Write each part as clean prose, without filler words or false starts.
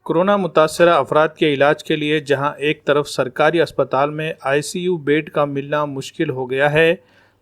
Corona मुतासरा अफराद के इलाज के लिए जहां एक तरफ सरकारी अस्पताल में आईसीयू बेड का मिलना मुश्किल हो गया है,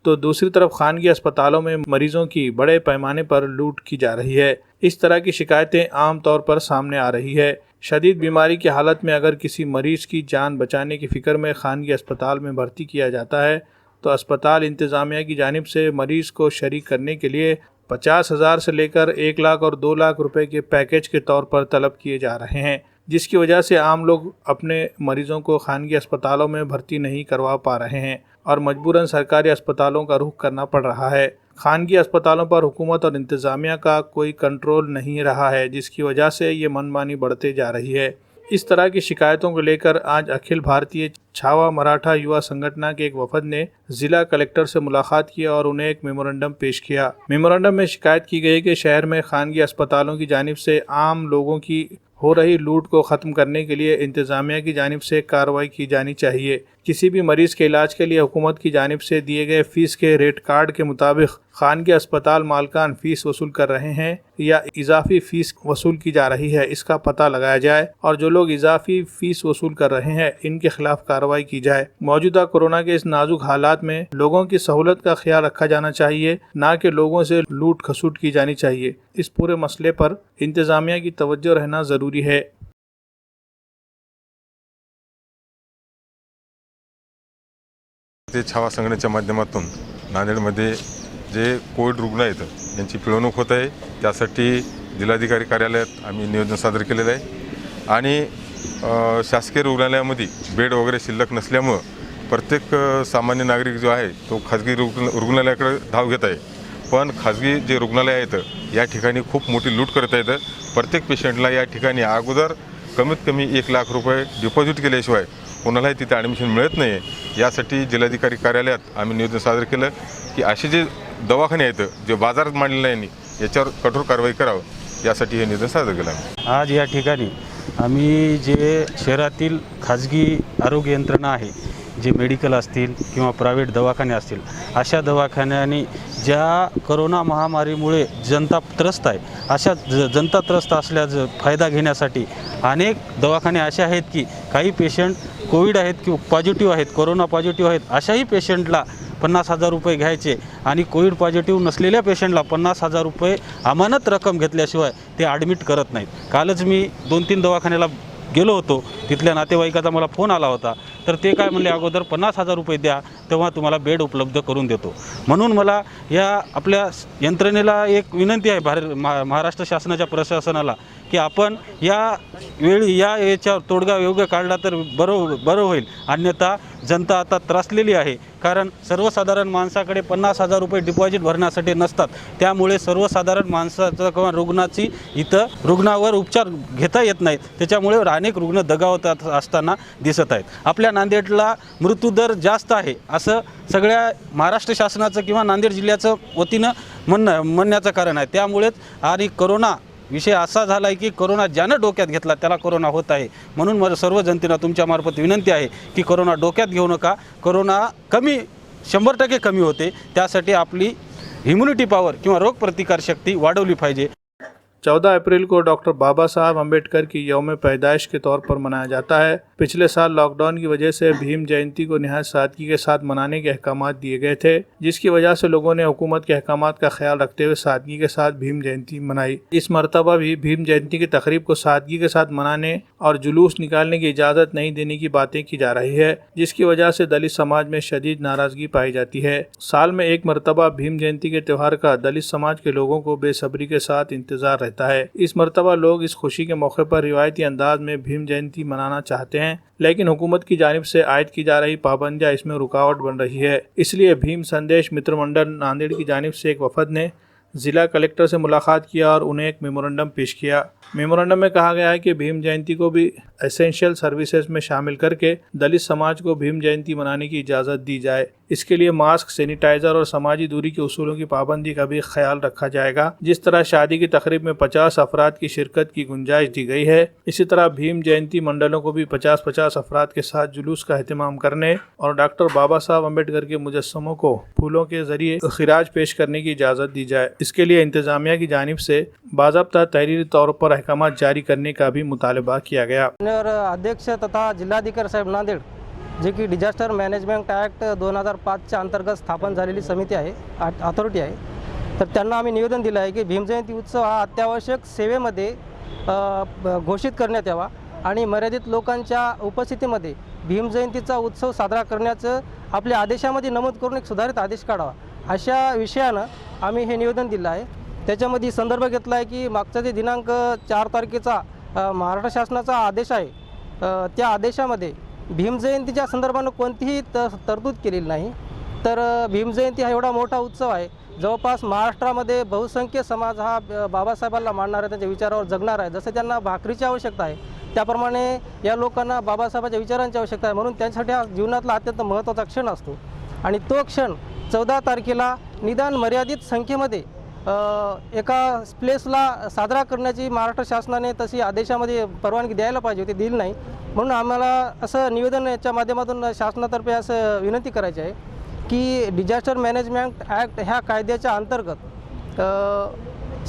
तो दूसरी तरफ खानगी अस्पतालों में मरीजों की बड़े पैमाने पर लूट की जा रही है। इस तरह की शिकायतें आम तौर पर सामने आ रही है। शदीद बीमारी की हालत में अगर किसी मरीज की जान बचाने की फ़िक्र में खानगी अस्पताल में भर्ती किया जाता है, तो अस्पताल इंतज़ामिया की जानिब से मरीज को शरीक करने के लिए 50,000 से लेकर 1 लाख और 2 लाख रुपए के पैकेज के तौर पर तलब किए जा रहे हैं, जिसकी वजह से आम लोग अपने मरीजों को खानगी अस्पतालों में भर्ती नहीं करवा पा रहे हैं और मजबूरन सरकारी अस्पतालों का रुख करना पड़ रहा है। खानगी अस्पतालों पर हुकूमत और इंतज़ामिया का कोई कंट्रोल नहीं रहा है, जिसकी वजह से ये मनमानी बढ़ते जा रही है। इस तरह की शिकायतों को लेकर आज अखिल भारतीय छावा मराठा युवा संगठन के एक वफद ने जिला कलेक्टर से मुलाकात की और उन्हें एक मेमोरेंडम पेश किया। मेमोरेंडम में शिकायत की गई कि शहर में खानगी अस्पतालों की जानिब से आम लोगों की हो रही लूट को ख़त्म करने के लिए इंतज़ामिया की जानिब से कार्रवाई की जानी चाहिए। किसी भी मरीज़ के इलाज के लिए हुकूमत की जानिब से दिए गए फ़ीस के रेट कार्ड के मुताबिक खानगी अस्पताल मालकान फ़ीस वसूल कर रहे हैं या इजाफ़ी फ़ीस वसूल की जा रही है, इसका पता लगाया जाए और जो लोग इजाफ़ी फ़ीस वसूल कर रहे हैं इनके खिलाफ कार्रवाई की जाए। मौजूदा कोरोना के इस नाजुक हालात में लोगों की सहूलत का ख्याल रखा जाना चाहिए, ना कि लोगों से लूट खसूट की जानी चाहिए। इस पूरे मसले पर इंतज़ामिया की तवज्जो रहना ज़रूरी है। ते छावा संघटनेच्या माध्यमातून नांदेडमध्ये जे कोविड रुग्ण आहेत यांची पिळवणूक होत आहे, त्यासाठी जिल्हाधिकारी कार्यालयात आम्ही नियोजन सादर केलेलं आहे आणि शासकीय रुग्णालयामध्ये बेड वगैरे शिल्लक नसल्यामुळं प्रत्येक सामान्य नागरिक जो आहे तो खाजगी रुग्णालयाकडे धाव घेत आहे। पण खाजगी जे रुग्णालय आहेत या ठिकाणी खूप मोठी लूट करत आहेत। प्रत्येक पेशंटला या ठिकाणी अगोदर कमीत कमी 1 लाख रुपये डिपॉझिट केल्याशिवाय कोणालाही तिथे ॲडमिशन मिळत नाही। यासाठी जिल्हाधिकारी कार्यालयात आम्ही नियोजन सादर केलं की असे जे दवाखाने आहेत जे बाजारात मांडलेले यांनी याच्यावर कठोर कारवाई करावं, यासाठी हे नियोजन सादर केलं आहे। आज या ठिकाणी आम्ही जे शहरातील खाजगी आरोग्य यंत्रणा आहे, जे मेडिकल असतील किंवा प्रायव्हेट दवाखाने असतील, अशा दवाखान्यांनी ज्या कोरोना महामारीमुळे जनता त्रस्त आहे, अशा जनता त्रस्त असल्याचा फायदा घेण्यासाठी अनेक दवाखाने असे आहेत की काही पेशंट कोविड आहेत किंवा पॉझिटिव्ह आहेत, कोरोना पॉझिटिव्ह आहेत, अशाही पेशंटला 50,000 रुपये घ्यायचे आणि कोविड पॉझिटिव्ह नसलेल्या पेशंटला 50,000 रुपये अमानत रक्कम घेतल्याशिवाय ते ॲडमिट करत नाहीत। कालच मी 2-3 दवाखान्याला गेलो होतो, तिथल्या नातेवाईकाचा मला फोन आला होता, तर ते काय म्हणले अगोदर 50,000 रुपये द्या तेव्हा तुम्हाला बेड उपलब्ध करून देतो। म्हणून मला या आपल्या यंत्रणेला एक विनंती आहे महाराष्ट्र शासनाच्या प्रशासनाला की आपण या वेळी याच्या तोडगा योग्य काढला तर बरं होईल, अन्यथा जनता आता त्रासलेली आहे। कारण सर्वसाधारण माणसाकडे 50,000 रुपये डिपॉझिट भरण्यासाठी नसतात, त्यामुळे सर्वसाधारण माणसाचं किंवा रुग्णाची इथं रुग्णावर उपचार घेता येत नाहीत, त्याच्यामुळे अनेक रुग्ण दगावत असताना दिसत आहेत। आपल्या नांदेडला मृत्यूदर जास्त आहे असं सगळ्या महाराष्ट्र शासनाचं किंवा नांदेड जिल्ह्याचं वतीनं म्हणण्याचं कारण आहे। त्यामुळेच आणि कोरोना विषय असा झाला आहे की कोरोना ज्यानं डोक्यात घेतला त्याला कोरोना होत आहे। म्हणून मला सर्व जनतेला तुमच्यामार्फत विनंती आहे की कोरोना डोक्यात घेऊ नका। कोरोना 100% कमी होते, त्यासाठी आपली इम्युनिटी पॉवर किंवा रोगप्रतिकारशक्ती वाढवली पाहिजे। 14 अप्रैल को डॉक्टर बाबा साहब अम्बेडकर की यौम पैदाइश के तौर पर मनाया जाता है। पिछले साल लॉकडाउन की वजह से भीम जयंती को निहायत सादगी के साथ मनाने के अहकामात दिए गए थे, जिसकी वजह से लोगों ने हुकूमत के अहकामात का ख्याल रखते हुए सादगी के साथ भीम जयंती मनाई। इस मरतबा भी भीम जयंती की तकरीब को सादगी के साथ मनाने और जुलूस निकालने की इजाज़त नहीं देने की बातें की जा रही है, जिसकी वजह से दलित समाज में शदीद नाराज़गी पाई जाती है। साल में एक मरतबा भीम जयंती के त्यौहार का दलित समाज के लोगों को बेसब्री के साथ इंतज़ार रहता है। इस मरतबा लोग इस खुशी के मौके पर रिवायती अंदाज में भीम जयंती मनाना चाहते हैं, लेकिन हुकूमत की जानिब से आयद की जा रही पाबंदियाँ इसमें रुकावट बन रही है। इसलिए भीम संदेश मित्र मंडल नांदेड़ की जानिब से एक वफद ने ज़िला कलेक्टर से मुलाकात किया और उन्हें एक मेमोरेंडम पेश किया। मेमोरेंडम में कहा गया है कि भीम जयंती को भी एसेंशियल सर्विसेज में शामिल करके दलित समाज को भीम जयंती मनाने की इजाज़त दी जाए। اس کے لیے ماسک، سینیٹائزر اور سماجی دوری کے اصولوں کی پابندی کا بھی خیال رکھا جائے گا۔ جس طرح شادی کی تقریب میں 50 افراد کی شرکت کی گنجائش دی گئی ہے، اسی طرح بھیم جینتی منڈلوں کو بھی 50 افراد کے ساتھ جلوس کا اہتمام کرنے اور ڈاکٹر بابا صاحب امبیڈکر کے مجسموں کو پھولوں کے ذریعے خراج پیش کرنے کی اجازت دی جائے۔ اس کے لیے انتظامیہ کی جانب سے باضابطہ تحریری طور پر احکامات جاری کرنے کا بھی مطالبہ کیا گیا۔ अध्यक्ष तथा जिल्हाधिकारी साहेब नांदेड, जे की डिझास्टर मॅनेजमेंट ॲक्ट 2005च्या अंतर्गत स्थापन झालेली समिती आहे, अथॉरिटी आहे, तर त्यांना आम्ही निवेदन दिलं आहे की भीमजयंती उत्सव हा अत्यावश्यक सेवेमध्ये घोषित करण्यात यावा आणि मर्यादित लोकांच्या उपस्थितीमध्ये भीमजयंतीचा उत्सव साजरा करण्याचं आपल्या आदेशामध्ये नमूद करून एक सुधारित आदेश काढावा, अशा विषयानं आम्ही हे निवेदन दिलं आहे। त्याच्यामध्ये संदर्भ घेतला आहे की मागचा जे दिनांक 4 तारखेचा महाराष्ट्र शासनाचा आदेश आहे, त्या आदेशामध्ये भीमजयंतीच्या संदर्भानं कोणतीही तरतूद केलेली नाही। तर भीमजयंती हा एवढा मोठा उत्सव आहे, जवळपास महाराष्ट्रामध्ये बहुसंख्य समाज हा बाबासाहेबांना मानणारा, त्यांच्या विचारावर जगणारा आहे। जसं त्यांना भाकरीची आवश्यकता आहे, त्याप्रमाणे या लोकांना बाबासाहेबांच्या विचारांची आवश्यकता आहे, म्हणून त्यांच्यासाठी हा जीवनातला अत्यंत महत्त्वाचा क्षण असतो। आणि तो क्षण 14 तारखेला निदान मर्यादित संख्येमध्ये एका प्लेसला साजरा करण्याची महाराष्ट्र शासनाने तशी आदेशामध्ये परवानगी द्यायला पाहिजे होती, दिली नाही। म्हणून आम्हाला असं निवेदन याच्या माध्यमातून शासनातर्फे असं विनंती करायची आहे की डिझास्टर मॅनेजमेंट ॲक्ट ह्या कायद्याच्या अंतर्गत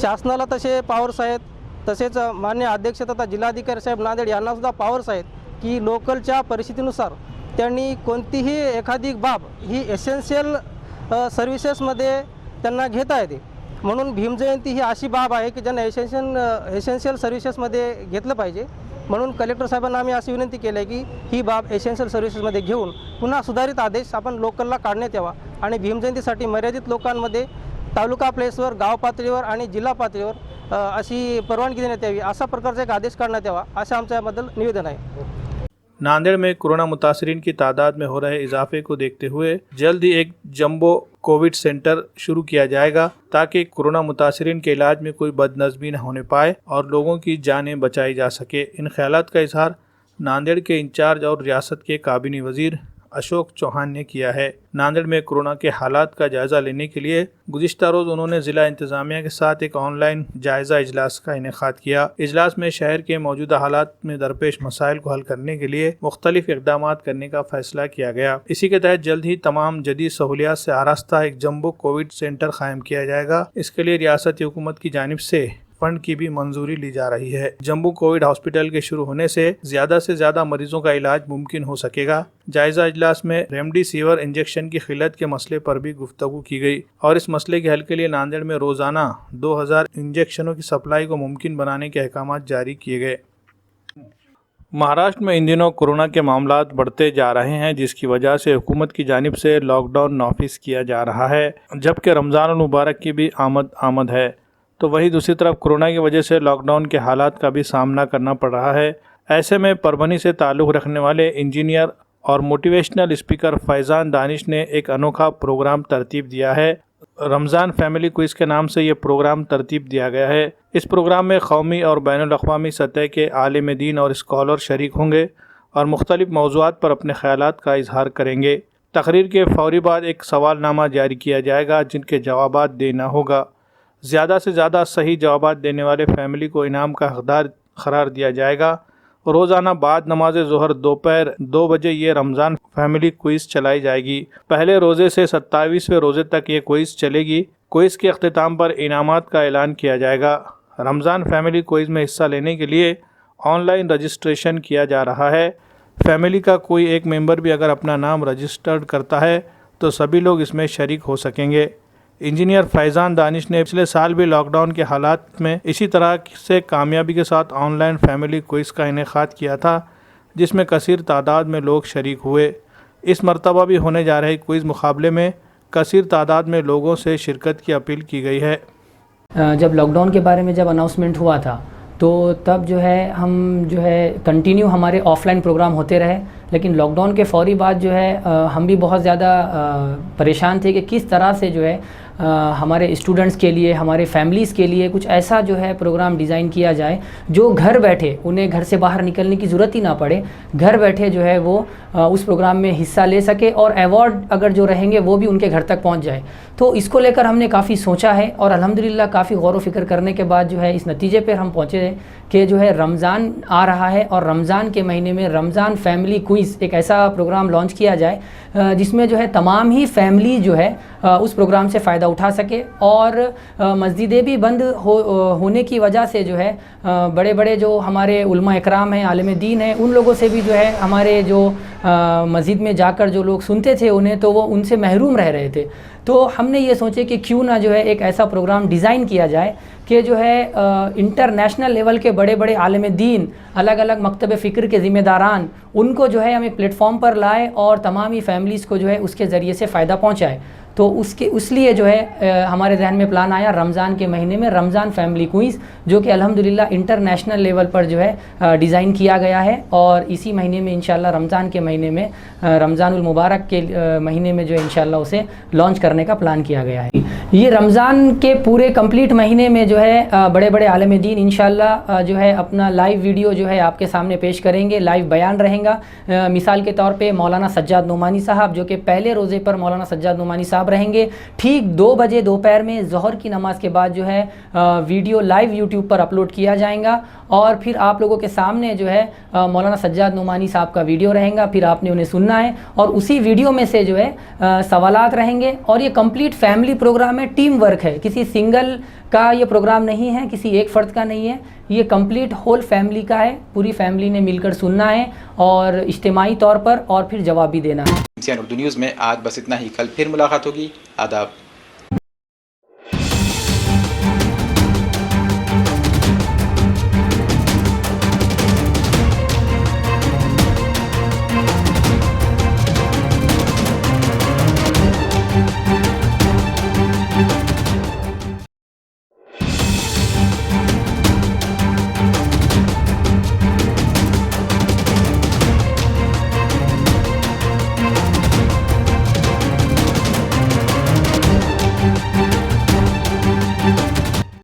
शासनाला तसे पॉवर्स आहेत, तसेच मान्य अध्यक्ष तथा जिल्हाधिकारी साहेब नांदेड यांनासुद्धा पॉवर्स आहेत की लोकलच्या परिस्थितीनुसार त्यांनी कोणतीही एखादी बाब ही एसेन्शियल सर्व्हिसेसमध्ये त्यांना घेता येते। म्हणून भीमजयंती ही अशी बाब आहे की ज्यांना एसेन्शियल सर्व्हिसेसमध्ये घेतलं पाहिजे। म्हणून कलेक्टर साहेबांना आम्ही अशी विनंती केली आहे की ही बाब एसेन्शियल सर्व्हिसेसमध्ये घेऊन पुन्हा सुधारित आदेश आपण लोकलला काढण्यात यावा आणि भीमजयंतीसाठी मर्यादित लोकांमध्ये तालुका प्लेसवर, गाव पातळीवर आणि जिल्हा पातळीवर अशी परवानगी देण्यात यावी, अशा प्रकारचा एक आदेश काढण्यात यावा, असं आमच्याबद्दल निवेदन आहे। नांदेड़ में कोरोना मुतासरीन की तादाद में हो रहे इजाफे को देखते हुए जल्द ही एक जंबो कोविड सेंटर शुरू किया जाएगा ताकि कोरोना मुतासरीन के इलाज में कोई बदनज़मी न होने पाए और लोगों की जानें बचाई जा सके। इन ख्यालात का इजहार नांदेड़ के इंचार्ज और रियासत के काबिनी वज़ीर अशोक चौहान ने किया है। नांदेड़ में कोरोना के हालात का जायज़ा लेने के लिए गुज़िश्ता रोज़ उन्होंने ज़िला इंतज़ामिया के साथ एक ऑनलाइन जायज़ा इजलास का इनेकाद किया। इजलास में शहर के मौजूदा हालात में दरपेश मसाइल को हल करने के लिए मुख्तलिफ इक़दामात करने का फ़ैसला किया गया। इसी के तहत जल्द ही तमाम जदीद सहूलियात से आरास्ता एक जम्बो कोविड सेंटर कायम किया जाएगा। इसके लिए रियासती हुकूमत की जानिब से फंड की भी मंजूरी ली जा रही है। जम्बू कोविड हॉस्पिटल के शुरू होने से ज़्यादा मरीजों का इलाज मुमकिन हो सकेगा। जायज़ा इजलास में रेमडेसिविर इंजेक्शन की खिलत के मसले पर भी गुफ्तगू की गई और इस मसले के हल के लिए नांदेड़ में रोज़ाना 2000 इंजेक्शनों की सप्लाई को मुमकिन बनाने के अहकामात जारी किए गए। महाराष्ट्र में इन दिनों कोरोना के मामलात बढ़ते जा रहे हैं, जिसकी वजह से हुकूमत की जानिब से लॉकडाउन नाफिज किया जा रहा है, जबकि रमज़ान मुबारक की भी आमद है। तो वहीं दूसरी तरफ कोरोना की वजह से लॉकडाउन के हालात का भी सामना करना पड़ रहा है। ऐसे में परभनी से ताल्लुक़ रखने वाले इंजीनियर और मोटिवेशनल स्पीकर फैज़ान दानिश ने एक अनोखा प्रोग्राम तरतीब दिया है। रमज़ान फैमिली क्विज़ के नाम से ये प्रोग्राम तरतीब दिया गया है। इस प्रोग्राम में कौमी और बैनुल-अक़वामी सतह के आलिम दीन और स्कॉलर शरीक होंगे और मुख्तलिफ मौज़ूआत पर अपने ख़यालात का इजहार करेंगे। तकरीर के फ़ौरी बाद एक सवालनामा जारी किया जाएगा, जिनके जवाबात देना होगा। ज़्यादा से ज़्यादा सही जवाबात देने वाले फैमिली को इनाम का हकदार करार दिया जाएगा। रोज़ाना बाद नमाज ज़ोहर दोपहर 2 बजे ये रमज़ान फैमिली क्विज़ चलाई जाएगी। पहले रोज़े से 27वें रोज़े तक ये क्विज़ चलेगी। क्विज़ के अख्तिताम पर इनामात का ऐलान किया जाएगा। रमज़ान फैमिली क्विज़ में हिस्सा लेने के लिए ऑनलाइन रजिस्ट्रेशन किया जा रहा है। फैमिली का कोई एक मेंबर भी अगर अपना नाम रजिस्टर्ड करता है तो सभी लोग इसमें शरीक हो सकेंगे। इंजीनियर फैज़ान दानिश ने पिछले साल भी लॉकडाउन के हालात में इसी तरह से कामयाबी के साथ ऑनलाइन फैमिली क्विज़ का इनेकाद किया था, जिसमें कसीर तादाद में लोग शरीक हुए। इस मरतबा भी होने जा रहे क्विज़ मुकाबले में कसीर तादाद में लोगों से शिरकत की अपील की गई है। जब लॉकडाउन के बारे में जब अनाउंसमेंट हुआ था तो तब हम कंटिन्यू हमारे ऑफलाइन प्रोग्राम होते रहे, लेकिन लॉकडाउन के फ़ौरी बाद हम भी बहुत ज़्यादा परेशान थे कि किस तरह से ہمارے اسٹوڈنٹس کے لیے, ہمارے فیملیز کے لیے کچھ ایسا جو ہے پروگرام ڈیزائن کیا جائے جو گھر بیٹھے, انہیں گھر سے باہر نکلنے کی ضرورت ہی نہ پڑے, گھر بیٹھے جو ہے وہ اس پروگرام میں حصہ لے سکے اور ایوارڈ اگر جو رہیں گے وہ بھی ان کے گھر تک پہنچ جائے. تو اس کو لے کر ہم نے کافی سوچا ہے اور الحمدللہ کافی غور و فکر کرنے کے بعد جو ہے اس نتیجے پر ہم پہنچے ہیں کہ جو ہے رمضان آ رہا ہے اور رمضان کے مہینے میں رمضان فیملی کوئز ایک ایسا پروگرام لانچ کیا جائے جس میں جو ہے تمام ہی فیملی جو ہے اس پروگرام سے فائدہ اٹھا سکے, اور مسجدیں بھی بند ہونے کی وجہ سے جو ہے بڑے بڑے جو ہمارے علماء اکرام ہیں, عالم دین ہیں, ان لوگوں سے بھی جو ہے ہمارے جو مسجد میں جا کر جو لوگ سنتے تھے انہیں, تو وہ ان سے محروم رہ رہے تھے. تو ہم نے یہ سوچے کہ کیوں نہ جو ہے ایک ایسا پروگرام ڈیزائن کیا جائے کہ جو ہے انٹرنیشنل لیول کے بڑے بڑے عالم دین, الگ الگ مکتب فکر کے ذمہ داران, ان کو جو ہے ہمیں پلیٹ فارم پر لائے اور تمام ہی فیملیز کو جو ہے اس کے ذریعے سے فائدہ پہنچائے. تو اس لیے جو ہے ہمارے ذہن میں پلان آیا رمضان کے مہینے میں رمضان فیملی کوئز, جو کہ الحمدللہ انٹرنیشنل لیول پر جو ہے ڈیزائن کیا گیا ہے, اور اسی مہینے میں انشاءاللہ رمضان کے مہینے میں, رمضان المبارک کے مہینے میں جو ہے انشاءاللہ اسے لانچ کرنے کا پلان کیا گیا ہے. یہ رمضان کے پورے کمپلیٹ مہینے میں جو ہے بڑے بڑے عالم دین انشاءاللہ جو ہے اپنا لائیو ویڈیو جو ہے آپ کے سامنے پیش کریں گے, لائیو بیان رہیں گا. مثال کے طور پہ مولانا سجاد نعمانی صاحب, جو کہ پہلے روزے پر مولانا سجاد نعمانی صاحب رہیں گے, ٹھیک 2 بجے دوپہر میں ظہر کی نماز کے بعد جو ہے ویڈیو لائیو یوٹیوب پر اپلوڈ کیا جائیں گا, اور پھر آپ لوگوں کے سامنے جو ہے مولانا سجاد نعمانی صاحب کا ویڈیو رہیں گا, پھر آپ نے انہیں سننا ہے, اور اسی ویڈیو میں سے جو ہے سوالات رہیں گے. اور یہ کمپلیٹ فیملی پروگرام ہے, ٹیم ورک ہے, کسی سنگل کا یہ پروگرام نہیں ہے, کسی ایک فرد کا نہیں ہے, یہ کمپلیٹ ہول فیملی کا ہے. پوری فیملی نے مل کر سننا ہے اور اجتماعی طور پر اور پھر جواب بھی دینا ہے. اردو نیوز میں آج بس اتنا ہی, کل پھر ملاقات ہوگی. آداب.